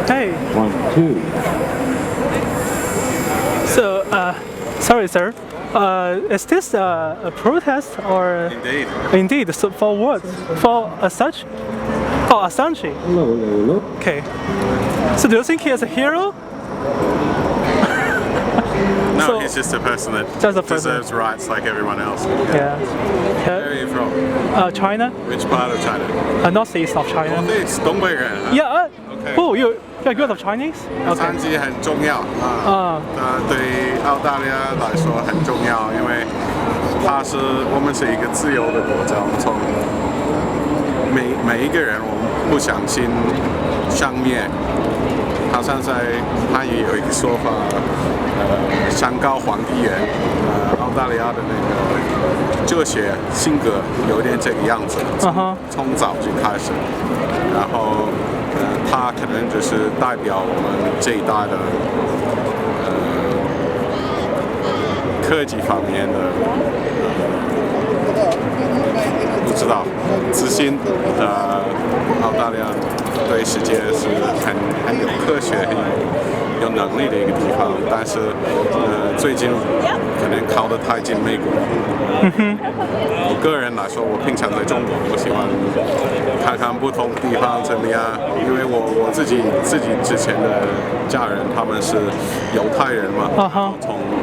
Hey. 1, 2. So, sorry, sir. Is this a protest or? Indeed. Indeed. So for what? For Assange? Oh, Assange. Hello. Okay. So do you think he is a hero? No, So- he's just a person that Just a person. deserves rights like everyone else. Yeah. Where are you from? China? Which part of China? Northeast of China. Northeast, 东北人。 Yeah. Okay. Oh, you're good of Chinese? 阿 Okay. 桑奇很重要啊，对澳大利亚来说很重要，因为我们是一个自由的国家，我们从每一个人，我们不相信上面，好像在汉语有一个说法，山高皇帝远，澳大利亚的那个哲学性格有点这个样子，从早就开始，然后。他可能就是代表我们这一代的科技方面的不知道自信澳大利亚对世界是很有科学很有能力的一个地方，但是最近可能靠得太近美国。我个人来说，我平常在中国，我喜欢看看不同地方怎么样，因为我自己之前的家人他们是犹太人嘛，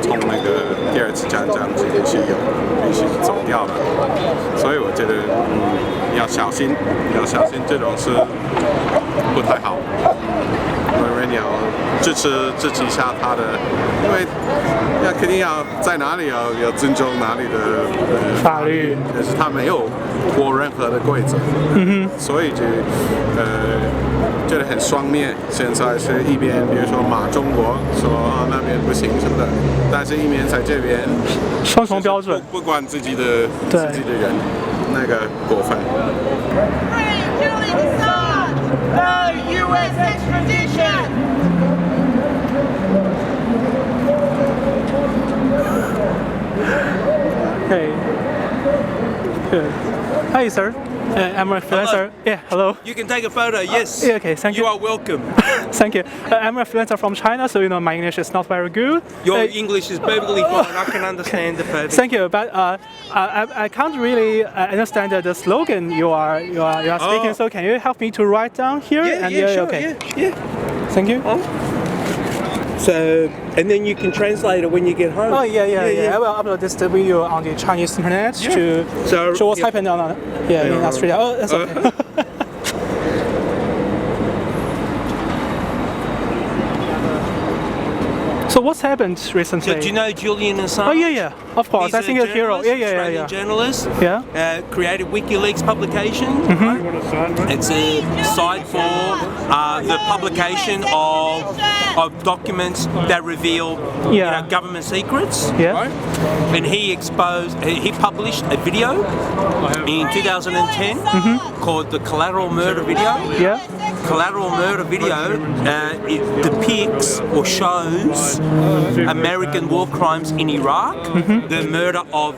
从那个第二次战争必须走掉了，所以我觉得要小心这种事不太好。因为你要支持一下他的，因为肯定要在哪里要尊重哪里的法律，但是他没有过任何的规则，所以就觉得很双面。现在是一边比如说骂中国，说那边不行什么的，但是一面在这边双重标准，不管自己的人，那个过分。No U.S. extradition! Hey. Good. Hi, sir. I'm a freelancer. Yeah, hello. You can take a photo, yes. Yeah, okay, thank you. You are welcome. Thank you. I'm a freelancer from China, so my English is not very good. Your English is perfectly fine. I can understand the perfect. Thank you, but I can't really understand the slogan you are speaking. So can you help me to write down here? Yeah, sure. Okay. Yeah. Thank you. So, and then you can translate it when you get home. Oh yeah. I will upload this video on the Chinese internet to show what's happened in Australia. Oh, that's okay. So what's happened recently? So do you know Julian Assange? Oh yeah. Of course, I think he's a hero. Yeah. Journalist. Yeah. Created WikiLeaks publication. It's a site for the publication of documents that reveal government secrets. Yeah. Right? And he published a video in 2010 called the Collateral Murder Video. Yeah. Collateral Murder Video it depicts or shows American war crimes in Iraq, the murder of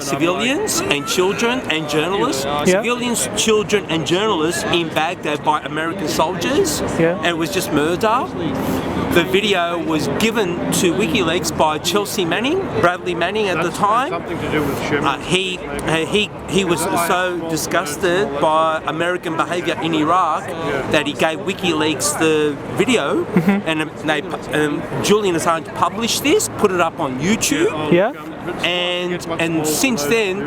civilians and children and journalists, civilians, children and journalists in Baghdad by American soldiers, and it was just murder. The video was given to WikiLeaks by Chelsea Manning, Bradley Manning at the time. Something to do with Shimon. He was so disgusted by American behaviour in Iraq that he gave WikiLeaks the video, and Julian Assange published this, put it up on YouTube. Yeah. And since then,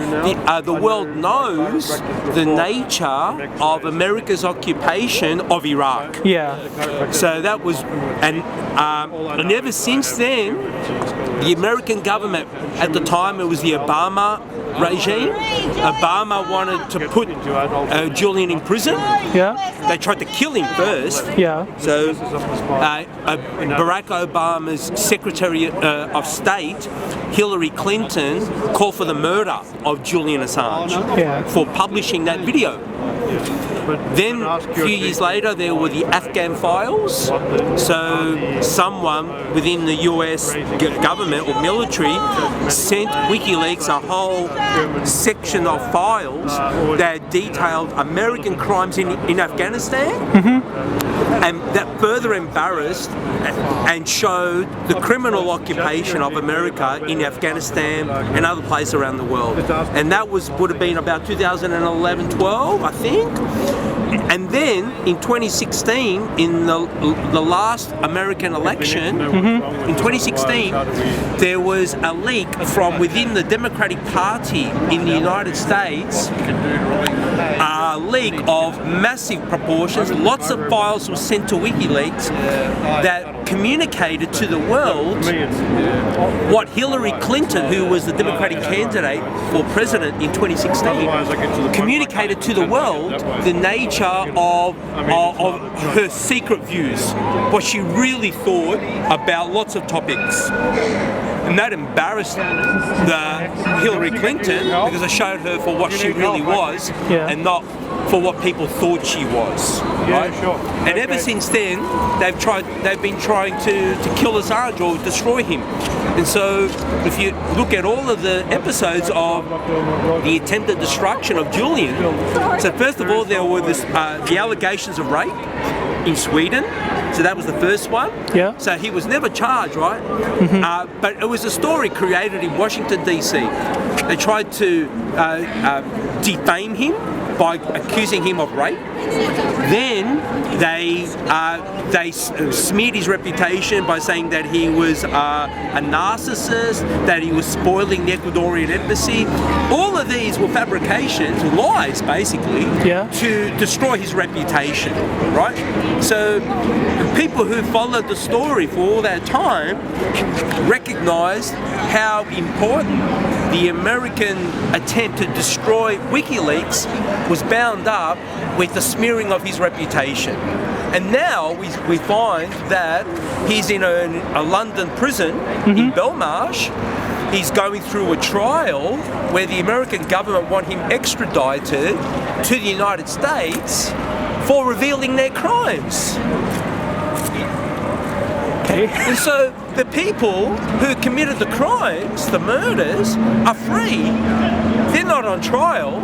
the world knows the nature of America's occupation of Iraq. Yeah. So that was, and ever since then, the American government, at the time it was the Obama regime, Obama wanted to put Julian in prison. Yeah. They tried to kill him first. Yeah. So Barack Obama's Secretary of State, Hillary Clinton, called for the murder of Julian Assange for publishing that video. Then, a few years later, there were the Afghan files. So, someone within the US government or military sent WikiLeaks a whole section of files that detailed American crimes in Afghanistan and that further embarrassed and showed the criminal occupation of America in Afghanistan and other places around the world. And that would have been about 2011-12, I think. And then in 2016, in the last American election, in 2016, there was a leak from within the Democratic Party in the United States, a leak of massive proportions. Lots of files were sent to WikiLeaks that communicated to the world what Hillary Clinton, who was the Democratic candidate for president in 2016, communicated to the world the nature of her secret views, what she really thought about lots of topics. And that embarrassed Hillary Clinton because it showed her for what she really was and not for what people thought she was. Right? And ever since then, they've been trying to kill Assange or destroy him. And so, if you look at all of the episodes of the attempted destruction of Julian, so first of all, there were the allegations of rape in Sweden. So that was the first one. Yeah. So he was never charged, right? But it was a story created in Washington, D.C. They tried to defame him by accusing him of rape. Then they smeared his reputation by saying that he was a narcissist, that he was spoiling the Ecuadorian embassy. All of these were fabrications, lies basically, to destroy his reputation, right? So people who followed the story for all that time recognized how important the American attempt to destroy WikiLeaks was bound up with the smearing of his reputation. And now we find that he's in a London prison in Blemarsh. He's going through a trial where the American government want him extradited to the United States for revealing their crimes. Okay. And so the people who committed the crimes, the murders, are free. They're not on trial.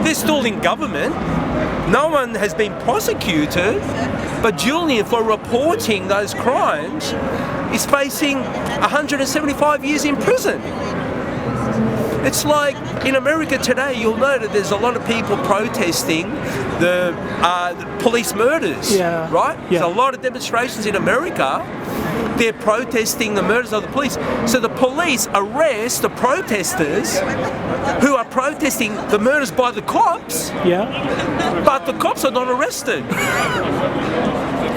They're still in government. No one has been prosecuted, but Julian, for reporting those crimes, is facing 175 years in prison. It's like in America today, you'll know that there's a lot of people protesting the police murders, right? There's a lot of demonstrations in America. They're protesting the murders of the police. So the police arrest the protesters who are protesting the murders by the cops, but the cops are not arrested.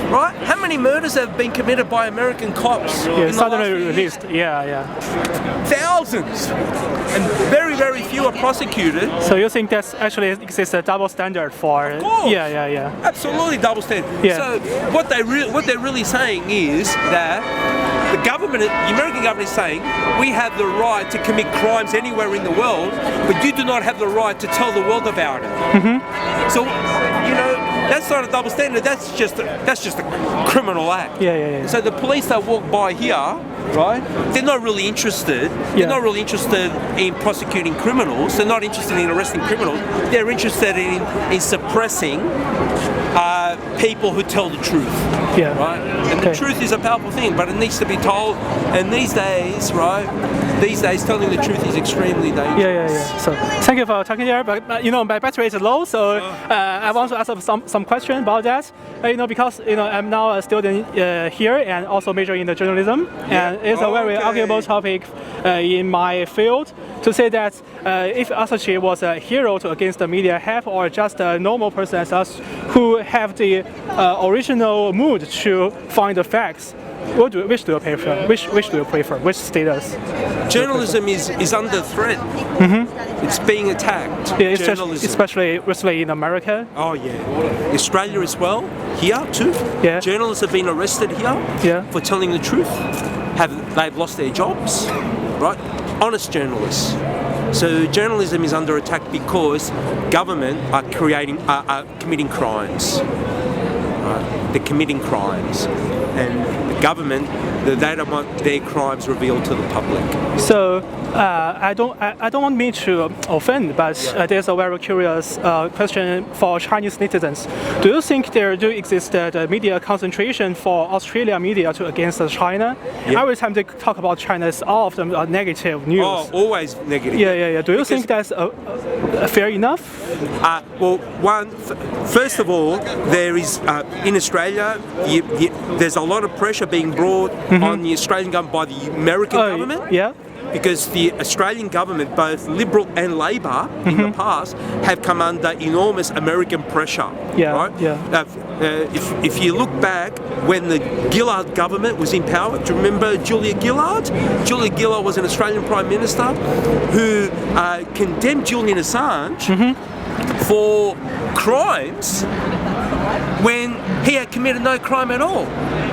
Right? How many murders have been committed by American cops in the last few years? Released. Thousands. And very, very few are prosecuted. So you think that's actually exists a double standard for? Of course. Yeah. Absolutely double standard. So what they're really saying is that the government, the American government is saying, we have the right to commit crimes anywhere in the world, but you do not have the right to tell the world about it. So, you know, that's not a double standard. That's just a criminal act. So the police that walk by here, right? They're not really interested. They're not really interested in prosecuting criminals. They're not interested in arresting criminals. They're interested in suppressing people who tell the truth. Right? And the truth is a powerful thing, but it needs to be told. And these days, right? These days, telling the truth is extremely dangerous. So thank you for talking here. But you know, my battery is low, so I want to ask some question about that. You know, because you know, I'm now a student here and also majoring in the journalism, and it's a very arguable topic in my field to say that if Assange was a hero against the media have or just a normal person as us who have the original mood to find the facts. Which do you prefer? Which do you prefer? Which status? Journalism is under threat. It's being attacked. especially in America. Oh yeah, Australia as well. Here too. Journalists have been arrested here for telling the truth. They've lost their jobs, right? Honest journalists. So journalism is under attack because government are committing crimes. Right? they're committing crimes, and the government, they don't want their crimes revealed to the public. So I don't want me to offend, but there's a very curious question for Chinese citizens. Do you think there do exist the media concentration for Australia media to against China? Yeah. Every time they talk about China, it's all of them are negative news. Oh, always negative. Yeah. Do you think that's fair enough? Well, first of all, there is in Australia, there's a lot of pressure being brought on the Australian government by the American government. Yeah. Because the Australian government, both Liberal and Labor, in the past, have come under enormous American pressure. Yeah, right? yeah. If you look back when the Gillard government was in power, do you remember Julia Gillard? Julia Gillard was an Australian Prime Minister who condemned Julian Assange for crimes when he had committed no crime at all,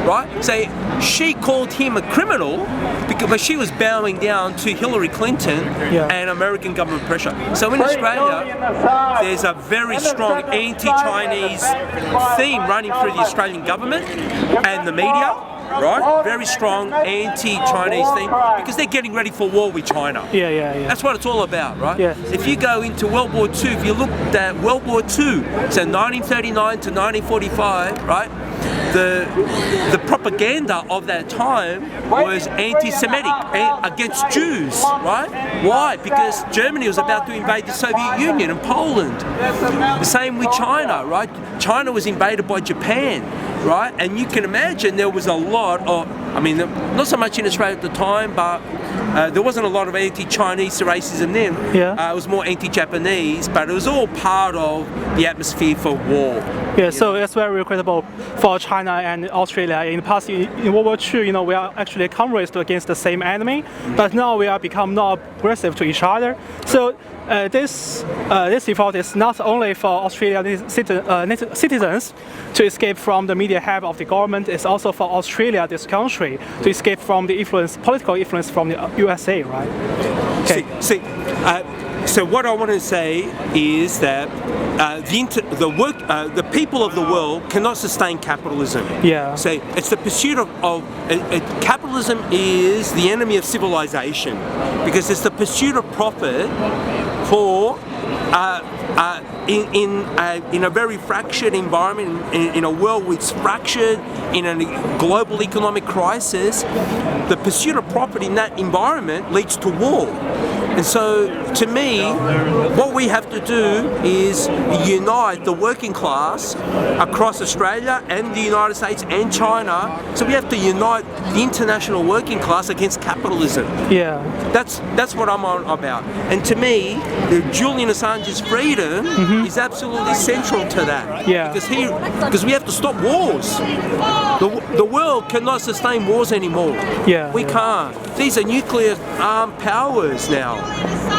right? So she called him a criminal because she was bowing down to Hillary Clinton and American government pressure. So in Australia, there's a very strong anti-Chinese theme running through the Australian government and the media. Right? Very strong anti-Chinese thing because they're getting ready for war with China. Yeah. That's what it's all about, right? Yeah. If you go into World War II, if you look at World War II, so 1939 to 1945, right? The propaganda of that time was anti-Semitic against Jews, right? Why? Because Germany was about to invade the Soviet Union and Poland. The same with China, right? China was invaded by Japan, right? And you can imagine there was a lot of, I mean, not so much in Australia at the time, but there wasn't a lot of anti-Chinese racism then. Yeah. It was more anti-Japanese, but it was all part of the atmosphere for war. Yeah, so it's very regrettable for China and Australia. In the past, in World War II, we are actually comrades against the same enemy, but now we are become more aggressive to each other. So this default is not only for Australian citizens to escape from the media hype of the government, it's also for Australia, this country, to escape from the political influence from the USA, right? Okay. So what I want to say is that the people of the world cannot sustain capitalism. Yeah. So it's the pursuit of capitalism is the enemy of civilization because it's the pursuit of profit for in a very fractured environment, in a world which is fractured, in a global economic crisis. The pursuit of profit in that environment leads to war. And so, to me, what we have to do is unite the working class across Australia and the United States and China. So we have to unite the international working class against capitalism. Yeah. That's what I'm on about. And to me, Julian Assange's freedom is absolutely central to that. Yeah. Because we have to stop wars. The world cannot sustain wars anymore. Yeah. We can't. These are nuclear armed powers now.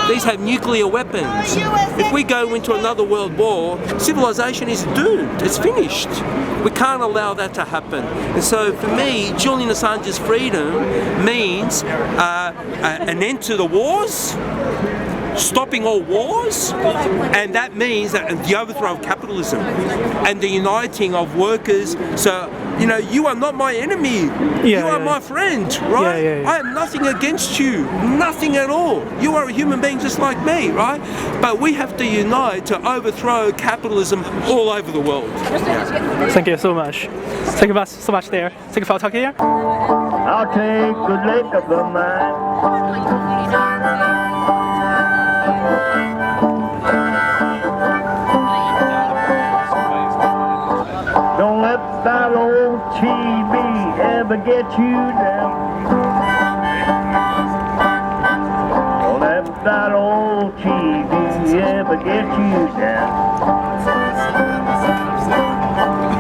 These have nuclear weapons. If we go into another world war, civilization is doomed. It's finished. We can't allow that to happen. And so for me, Julian Assange's freedom means an end to the wars, stopping all wars, and that means that the overthrow of capitalism and the uniting of workers. So, you are not my enemy. You are my friend, right? Yeah. I have nothing against you, nothing at all. You are a human being just like me, right? But we have to unite to overthrow capitalism all over the world. Thank you so much. Thank you so much there. Thank you for talking here. I'll take good lick of the mine. Don't let that old TV ever get you down. Don't let that old TV ever get you down.